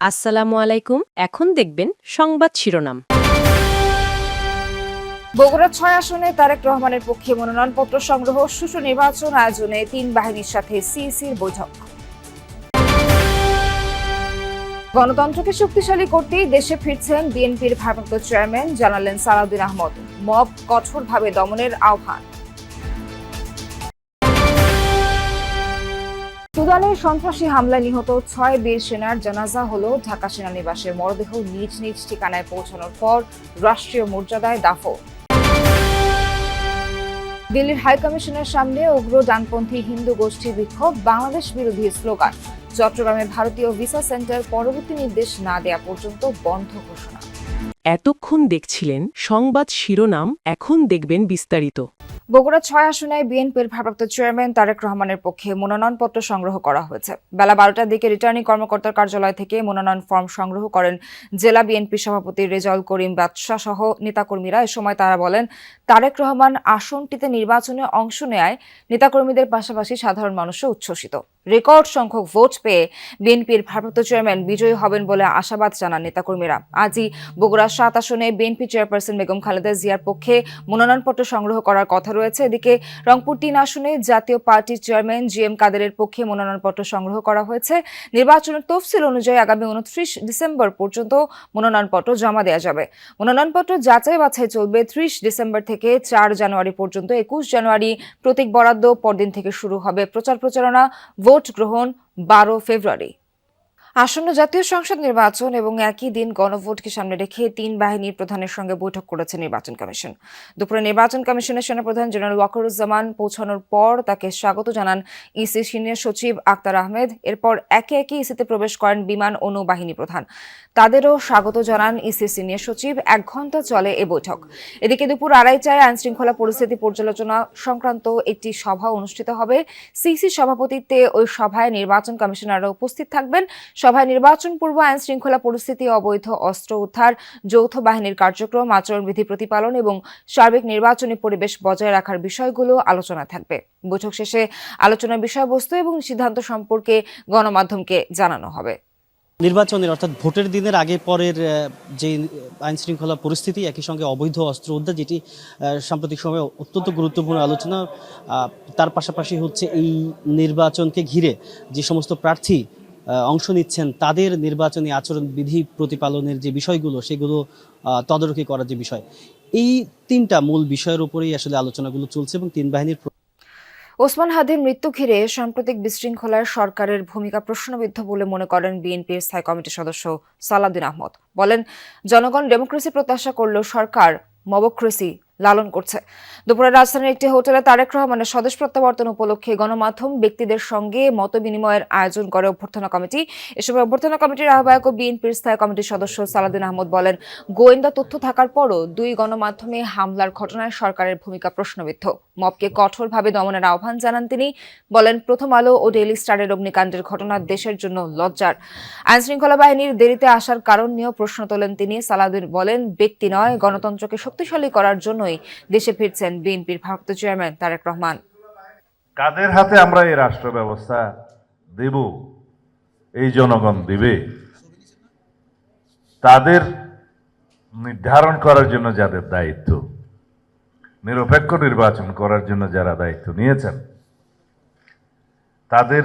আসসালামু আলাইকুম। এখন দেখবেন সংবাদ শিরোনাম। বগুড়া ৬ আসনে তারেক রহমানের পক্ষে মনোনয়নপত্র সংগ্রহ, সুষ্ঠু নির্বাচন আয়োজনে তিন বাহিনীর সাথে সিইসির বৈঠক। গণতন্ত্রকে শক্তিশালী করতেই দেশে ফিরছেন বিএনপির ভারপ্রাপ্ত চেয়ারম্যান, জানালেন সালাউদ্দিন আহমদ। মব কঠোরভাবে দমনের আহ্বান। সুদানে সন্ত্রাসী হামলায় নিহত ৬ বীর সেনার জানাজা হলো ঢাকা সেনানিবাসের মরদেহ নিজ নিজ ঠিকানায় পৌঁছানোর পর রাষ্ট্রীয় মর্যাদায় দাফন। দিল্লির হাইকমিশনের সামনে উগ্র ডানপন্থী হিন্দু গোষ্ঠীর বিক্ষোভ, বাংলাদেশ বিরোধী স্লোগান। চট্টগ্রামে ভারতীয় ভিসা সেন্টার পরবর্তী নির্দেশ না দেয়া পর্যন্ত বন্ধ ঘোষণা। এতক্ষণ দেখছিলেন সংবাদ শিরোনাম, এখন দেখবেন বিস্তারিত। বগুড়া ৬ আসনে বিএনপির ভারপ্রাপ্ত চেয়ারম্যান তারেক রহমানের পক্ষে মনোনয়নপত্র সংগ্রহ করা হয়েছে। বেলা ১২টার দিকে রিটার্নিং কর্মকর্তার কার্যালয় থেকে মনোনয়ন ফর্ম সংগ্রহ করেন জেলা বিএনপি সভাপতি রেজাউল করিম বাদশাহ সহ নেতাকর্মীরা। এ সময় তারা বলেন, তারেক রহমান আসনটিতে নির্বাচনে অংশ নেয় নেতাকর্মীদের পাশাপাশি সাধারণ মানুষও উচ্ছ্বসিত। রেকর্ড সংখ্যক ভোট পেয়ে বিএনপির ভারপ্রাপ্ত চেয়ারম্যান বিজয়ী হবেন বলে আশাবাদ জানান নেতাকর্মীরা। আজই বগুড়া ৭ আসনে বিএনপি চেয়ারপারসন বেগম খালেদা জিয়ার পক্ষে মনোনয়নপত্র সংগ্রহ করার কথা রয়েছে। এদিকে রংপুর ৩ আসনে জাতীয় পার্টির চেয়ারম্যান জিএম কাদেরের পক্ষে মনোনয়নপত্র সংগ্রহ করা হয়েছে। নির্বাচনের তফসিল অনুযায়ী আগামী ২৯ ডিসেম্বর পর্যন্ত মনোনয়নপত্র জমা দেওয়া যাবে। মনোনয়নপত্র যাচাই বাছাই চলবে ৩০ ডিসেম্বর থেকে ৪ জানুয়ারি পর্যন্ত। ২১ জানুয়ারি প্রতীক বরাদ্দ, পরদিন থেকে শুরু হবে প্রচার প্রচারণা, ভোট গ্রহণ ১২ ফেব্রুয়ারি। আসন্ন জাতীয় সংসদ নির্বাচন এবং একই দিন গণভোটকে সামনে রেখে তিন বাহিনীর প্রধানের সঙ্গে বৈঠক করেছে নির্বাচন কমিশন। দুপুরে নির্বাচন কমিশনের সেনাপ্রধান জেনারেল ওয়াকারুজ্জামান পৌঁছানোর পর তাকে স্বাগত জানান ইসি সিনিয়র সচিব আক্তার আহমেদ। এরপর একে একে ইসিতে প্রবেশ করেন বিমান ও নৌবাহিনী প্রধান, তাদেরও স্বাগত জানান ইসি সিনিয়র সচিব। ১ ঘণ্টা চলে এ বৈঠক। এদিকে দুপুর ২:৩০টায় আইন শৃঙ্খলা পরিস্থিতি পর্যালোচনা সংক্রান্ত একটি সভা অনুষ্ঠিত হবে। সিসি সভাপতিত্বে ওই সভায় নির্বাচন কমিশনাররা উপস্থিত থাকবেন। সভায় নির্বাচন পূর্ব আইন শৃঙ্খলা পরিস্থিতি, অবৈধ অস্ত্র উদ্ধার, যৌথ বাহিনীর কার্যক্রম, আচরণবিধি প্রতিপালন এবং সার্বিক নির্বাচনী পরিবেশ বজায় রাখার বিষয়গুলো আলোচনা থাকবে। বৈঠক শেষে আলোচনার বিষয়বস্তু এবং সিদ্ধান্ত সম্পর্কে গণমাধ্যমকে জানানো হবে। নির্বাচনের অর্থাৎ ভোটের দিনের আগে পরের যে আইন শৃঙ্খলা পরিস্থিতি, একই সঙ্গে অবৈধ অস্ত্র উদ্ধার, যেটি সাম্প্রতিক সময়ে অত্যন্ত গুরুত্বপূর্ণ আলোচনা, তার পাশাপাশি হচ্ছে এই নির্বাচনকে ঘিরে যে সমস্ত প্রার্থী অংশ নিচ্ছেন তাদের নির্বাচনী আচরণবিধি প্রতিপালনের যে বিষয়গুলো, সেগুলো তদারকি করার যে বিষয়, এই তিনটা মূল বিষয়ের উপরেই আসলে আলোচনাগুলো চলছে। এবং তিন বাহিনীর ওসমান হাদির মৃত্যু ঘিরে সাম্প্রতিক বিশৃঙ্খলায় সরকারের ভূমিকা প্রশ্নবিদ্ধ বলে মনে করেন বিএনপির স্থায়ী কমিটির সদস্য সালাউদ্দিন আহমদ। বলেন, জনগণ ডেমোক্রেসি প্রত্যাশা করলেও সরকার মবক্রেসি লালন করছে। দুপুরে রাজধানীর একটি হোটেলে তারেক রহমানের স্বদেশ প্রত্যাবর্তন উপলক্ষে গণমাধ্যম ব্যক্তিদের সঙ্গে মত বিনিময়ের আয়োজন করে অভ্যর্থনা কমিটি। এ সময় অভ্যর্থনা কমিটির আহ্বায়ক ও বিএনপির স্থায়ী কমিটির সদস্য সালাউদ্দিন আহমদ বলেন, গোয়েন্দা তথ্য থাকার পরও ২ গণমাধ্যমে হামলার ঘটনায় সরকারের ভূমিকা প্রশ্নবিদ্ধ। মবকে কঠোরভাবে দমনের আহ্বান জানান তিনি। বলেন, প্রথম আলো ও ডেইলি স্টারের অগ্নিকাণ্ডের ঘটনা দেশের জন্য লজ্জার। আইন শৃঙ্খলা বাহিনীর দেরিতে আসার কারণ নিয়েও প্রশ্ন তোলেন তিনি। সালাউদ্দিন বলেন, ব্যক্তি নয়, গণতন্ত্রকে শক্তিশালী করার জন্যই দেশে ফিরছেন বিএনপির ভারপ্রাপ্ত চেয়ারম্যান তারেক রহমান। কাদের হাতে আমরা এই রাষ্ট্র ব্যবস্থা দেব, এই জনগণ দিবে, তাদের নির্ধারণ করার জন্য যাদের দায়িত্ব, নিরপেক্ষ নির্বাচন করার জন্য যারা দায়িত্ব নিয়েছেন, তাদের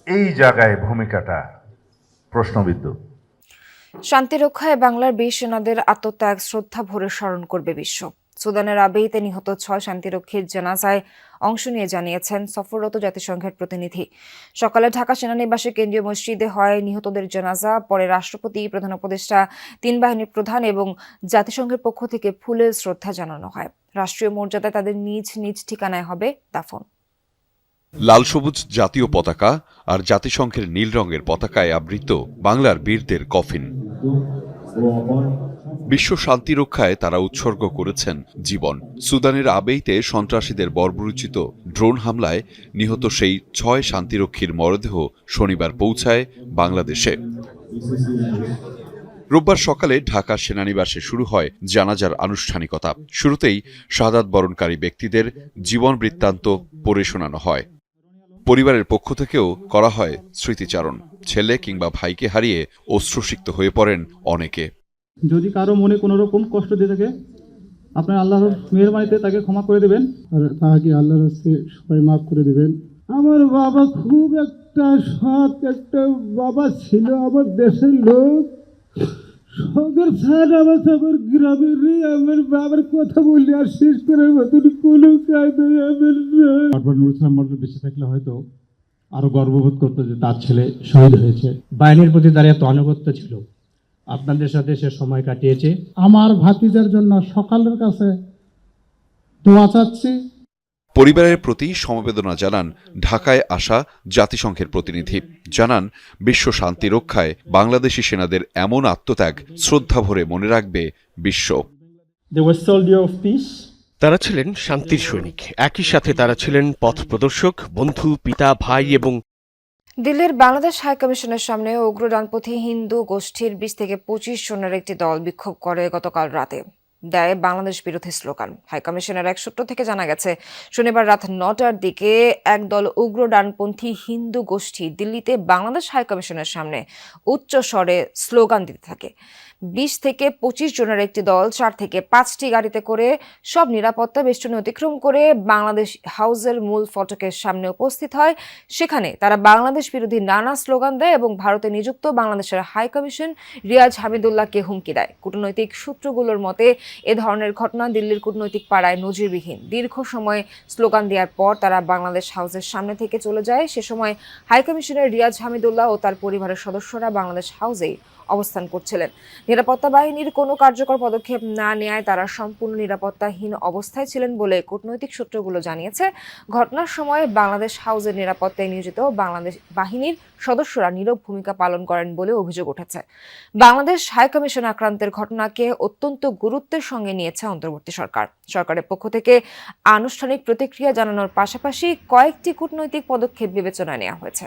এই জায়গায় ভূমিকাটা প্রশ্নবিদ্ধ। শান্তি রক্ষায় বাংলার বীর সেনাদের আত্মত্যাগ শ্রদ্ধা ভরে স্মরণ করবে বিশ্ব। সুদানের আবেইতে নিহত ৬ শান্তিরক্ষীর জানাজায় অংশ নিয়ে জানিয়েছেন সফররত জাতিসংঘের প্রতিনিধি। সকালে ঢাকা সেনানিবাসে কেন্দ্রীয় মসজিদে হয় নিহতদের জানাজা। পরে রাষ্ট্রপতি, প্রধান উপদেষ্টা, তিন বাহিনীর প্রধান এবং জাতিসংঘের পক্ষ থেকে ফুলের শ্রদ্ধা জানানো হয়। রাষ্ট্রীয় মর্যাদায় তাদের নিজ নিজ ঠিকানায় হবে দাফন। লাল সবুজ জাতীয় পতাকা আর জাতিসংঘের নীল রঙের পতাকায় আবৃত বাংলার বীরদের কফিন। বিশ্ব শান্তি রক্ষায় তারা উৎসর্গ করেছেন জীবন। সুদানের আবেইতে সন্ত্রাসীদের বর্বরোচিত ড্রোন হামলায় নিহত সেই ৬ শান্তিরক্ষীর মরদেহ শনিবার পৌঁছায় বাংলাদেশে। রোববার সকালে ঢাকা সেনানিবাসে শুরু হয় জানাজার আনুষ্ঠানিকতা। শুরুতেই শাহাদাত বরণকারী ব্যক্তিদের জীবন বৃত্তান্ত পড়ে শোনানো হয়। পরিবারের পক্ষ থেকেও করা হয় স্মৃতিচারণ। ছেলে কিংবা ভাইকে হারিয়ে অশ্রুসিক্ত হয়ে পড়েন অনেকে। যদি কারো মনে কোনো রকম কষ্ট দিয়ে থাকে, আপনার আল্লাহর মেহেরবানিতে তাকে ক্ষমা করে দেবেন, আর তাকে আল্লাহর হস্তে সবাই মাফ করে দেবেন। আমার বাবা খুব একটা সৎ একটা বাবা ছিল, আমার দেশের লোক। সগের স্যার আমার গ্রামের আমার বাবার কথা বললে আর শেষ করার মতন কোনো কায়দা আমার নুর ইসলাম মন্ডল বেঁচে থাকলে হয়তো আরো গর্ববোধ করতো যে তার ছেলে শহীদ হয়েছে। বাহিনীর প্রতি তার এত আনুগত্য ছিল, আপনাদের সাথে সে সময় কাটিয়েছে। আমার ভাতিজার জন্য সকালের কাছে দোয়া চাচ্ছি। পরিবারের প্রতি সমবেদনা জানান ঢাকায় আসা জাতিসংঘের প্রতিনিধি। জানান, বিশ্ব শান্তি রক্ষায় বাংলাদেশি সেনাদের এমন আত্মত্যাগ শ্রদ্ধা ভরে মনে রাখবে বিশ্ব। They were soldiers of peace. তারা ছিলেন শান্তির সৈনিক, একই সাথে তারা ছিলেন পথ প্রদর্শক, বন্ধু, পিতা, ভাই এবং দিল্লির বাংলাদেশ হাইকমিশনের সামনে উগ্র ডানপন্থী হিন্দু গোষ্ঠীর 20 থেকে 25 জনের একটি দল বিক্ষোভ করে গতকাল রাতে, দেয় বাংলাদেশ বিরোধী স্লোগান। হাইকমিশনের এক সূত্র থেকে জানা গেছে, শনিবার রাত 9টার দিকে একদল উগ্র ডানপন্থী হিন্দু গোষ্ঠী দিল্লিতে বাংলাদেশ হাইকমিশনের সামনে উচ্চ স্বরে স্লোগান দিতে থাকে। 20 থেকে 25 জনের একটি দল 4 থেকে 5টি গাড়িতে করে সব নিরাপত্তা বেষ্টনী অতিক্রম করে বাংলাদেশ হাউসের মূল ফটকের সামনে উপস্থিত হয়। সেখানে তারা বাংলাদেশ বিরোধী নানা স্লোগান দেয় এবং ভারতে নিযুক্ত বাংলাদেশের হাইকমিশন রিয়াজ হামিদুল্লাহকে হুমকি দেয়। কূটনৈতিক সূত্রগুলোর মতে, এ ধরনের ঘটনা দিল্লির কূটনৈতিক পাড়ায় নজিরবিহীন। দীর্ঘ সময় স্লোগান দেওয়ার পর তারা বাংলাদেশ হাউসের সামনে থেকে চলে যায়। সে সময় হাইকমিশনের রিয়াজ হামিদুল্লাহ ও তার পরিবারের সদস্যরা বাংলাদেশ হাউসেই অবস্থান করছিলেন। নিরাপত্তা বাহিনীর কোনো কার্যকর পদক্ষেপ না নেওয়ায় তারা সম্পূর্ণ নিরাপত্তাহীন অবস্থায় ছিলেন বলে কূটনৈতিক সূত্রগুলো জানিয়েছে। ঘটনার সময় বাংলাদেশ হাউসের নিরাপত্তায় নিয়োজিত বাংলাদেশ বাহিনীর সদস্যরা নীরব ভূমিকা পালন করেন বলে অভিযোগ উঠেছে। বাংলাদেশ হাইকমিশন আক্রান্তের ঘটনাকে অত্যন্ত গুরুত্বের সঙ্গে নিয়েছে অন্তর্বর্তী সরকার। সরকারের পক্ষ থেকে আনুষ্ঠানিক প্রতিক্রিয়া জানানোর পাশাপাশি কয়েকটি কূটনৈতিক পদক্ষেপ বিবেচনায় নেওয়া হয়েছে।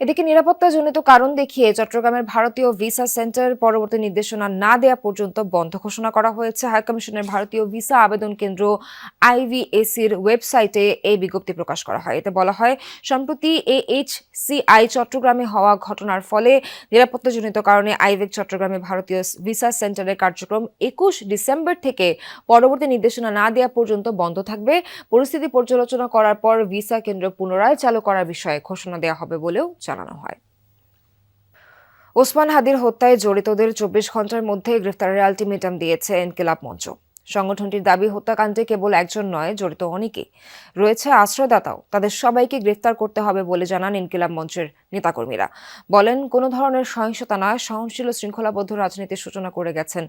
এদিকে নিরাপত্তাজনিত কারণ দেখিয়ে চট্টগ্রামের ভারতীয় ভিসা সেন্টার পরবর্তী নির্দেশনা না দেওয়া পর্যন্ত বন্ধ ঘোষণা করা হয়েছে। হাইকমিশনের ভারতীয় ভিসা আবেদন কেন্দ্র IVACর ওয়েবসাইটে এই বিজ্ঞপ্তি প্রকাশ করা হয়। এতে বলা হয়, সম্প্রতি AHCI চট্টগ্রামে হওয়া ঘটনার ফলে নিরাপত্তাজনিত কারণে আইভেক চট্টগ্রামে ভারতীয় ভিসা সেন্টারের কার্যক্রম 21 ডিসেম্বর থেকে পরবর্তী নির্দেশনা না দেওয়া পর্যন্ত বন্ধ থাকবে। পরিস্থিতি পর্যালোচনা করার পর ভিসা কেন্দ্র পুনরায় চালু করার বিষয়ে ঘোষণা দেওয়া হবে বলেও জানানো হয়। ওসমান হাদির হত্যায় জড়িতদের 24 ঘন্টার মধ্যে গ্রেফতারের আলটিমেটাম দিয়েছে ইনকিলাব মঞ্চ। সংগঠনটির দাবি, হত্যাকাণ্ডে কেবল একজন নয়, জড়িত অনেকেই রয়েছে, আশ্রয়দাতাও। তাদের সবাইকে গ্রেফতার করতে হবে বলে জানান ইনকিলাব মঞ্চের নেতাকর্মীরা। বলেন, কোনো ধরনের সহিংসতা নয়, সহনশীল ও শৃঙ্খলাবদ্ধ রাজনীতির সূচনা করে গেছেন